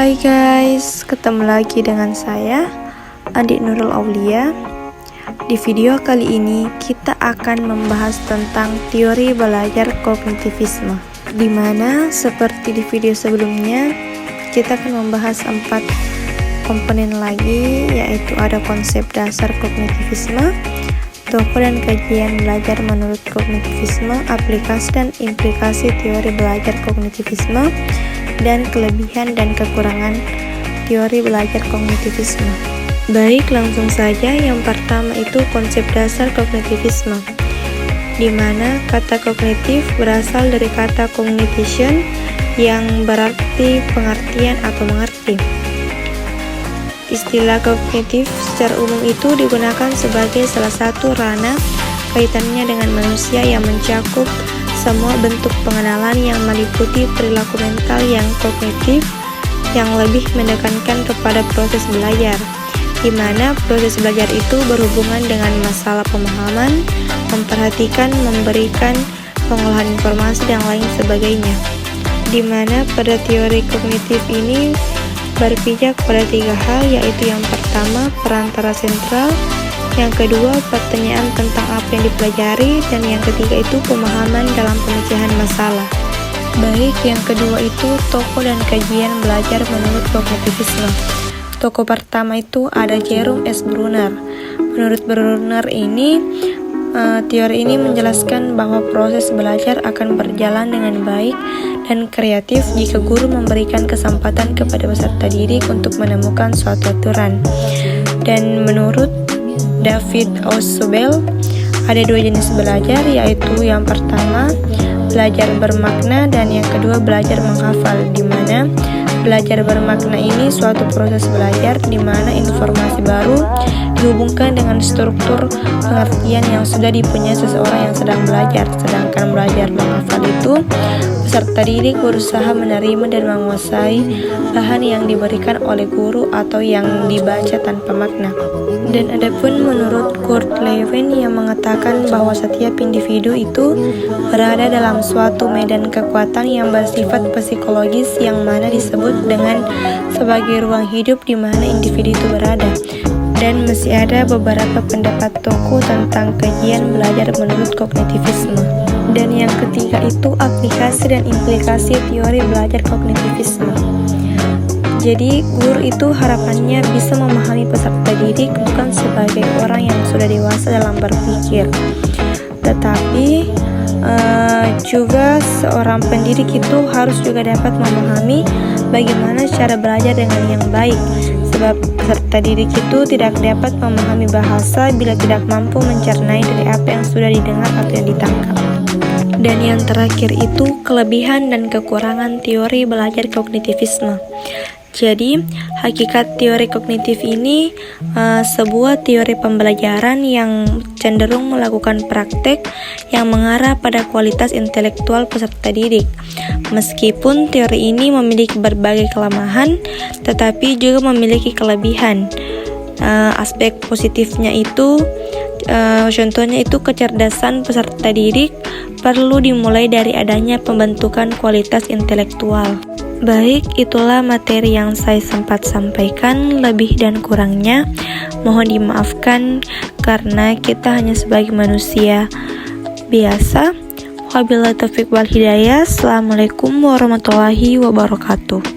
Hai guys, ketemu lagi dengan saya Andi Nurul Aulia. Di video kali ini kita akan membahas tentang teori belajar kognitivisme, di mana seperti di video sebelumnya kita akan membahas 4 komponen lagi, yaitu ada konsep dasar kognitivisme, tokoh dan kajian belajar menurut kognitivisme, aplikasi dan implikasi teori belajar kognitivisme, dan kelebihan dan kekurangan teori belajar kognitivisme. Baik, langsung saja. Yang pertama itu konsep dasar kognitivisme, di mana kata kognitif berasal dari kata cognition yang berarti pengertian atau mengerti. Istilah kognitif secara umum itu digunakan sebagai salah satu ranah kaitannya dengan manusia yang mencakup semua bentuk pengenalan yang meliputi perilaku mental yang kognitif yang lebih menekankan kepada proses belajar, di mana proses belajar itu berhubungan dengan masalah pemahaman, memperhatikan, memberikan, pengolahan informasi, dan lain sebagainya. Di mana pada teori kognitif ini berpijak pada 3 hal, yaitu yang pertama perantara sentral, yang kedua pertanyaan tentang apa yang dipelajari, dan yang ketiga itu pemahaman dalam pemecahan masalah. Baik, yang kedua itu tokoh dan kajian belajar menurut kognitivisme. Tokoh pertama itu ada Jerome S. Bruner. Menurut Bruner ini, teori ini menjelaskan bahwa proses belajar akan berjalan dengan baik dan kreatif jika guru memberikan kesempatan kepada peserta didik untuk menemukan suatu aturan. Dan menurut David Ausubel, ada 2 jenis belajar, yaitu yang pertama belajar bermakna dan yang kedua belajar menghafal, di mana belajar bermakna ini suatu proses belajar di mana informasi baru dihubungkan dengan struktur pengertian yang sudah dipunyai seseorang yang sedang belajar. Sedangkan belajar menghafal itu peserta didik berusaha menerima dan menguasai bahan yang diberikan oleh guru atau yang dibaca tanpa makna. Dan adapun menurut Kurt Lewin yang mengatakan bahwa setiap individu itu berada dalam suatu medan kekuatan yang bersifat psikologis yang mana disebut dengan sebagai ruang hidup di mana individu itu berada. Dan masih ada beberapa pendapat tokoh tentang kajian belajar menurut kognitivisme. Dan yang ketiga itu aplikasi dan implikasi teori belajar kognitivisme. Jadi guru itu harapannya bisa memahami peserta didik bukan sebagai orang yang sudah dewasa dalam berpikir, tetapi juga seorang pendidik itu harus juga dapat memahami bagaimana cara belajar dengan yang baik, sebab peserta didik itu tidak dapat memahami bahasa bila tidak mampu mencernai dari apa yang sudah didengar atau yang ditangkap. Dan yang terakhir itu kelebihan dan kekurangan teori belajar kognitivisme. Jadi, hakikat teori kognitif ini sebuah teori pembelajaran yang cenderung melakukan praktek yang mengarah pada kualitas intelektual peserta didik. Meskipun teori ini memiliki berbagai kelemahan, tetapi juga memiliki kelebihan. Aspek positifnya itu, contohnya itu kecerdasan peserta didik perlu dimulai dari adanya pembentukan kualitas intelektual. Baik, itulah materi yang saya sempat sampaikan. Lebih dan kurangnya mohon dimaafkan karena kita hanya sebagai manusia biasa. Wabillahi taufiq wal hidayah. Assalamualaikum warahmatullahi wabarakatuh.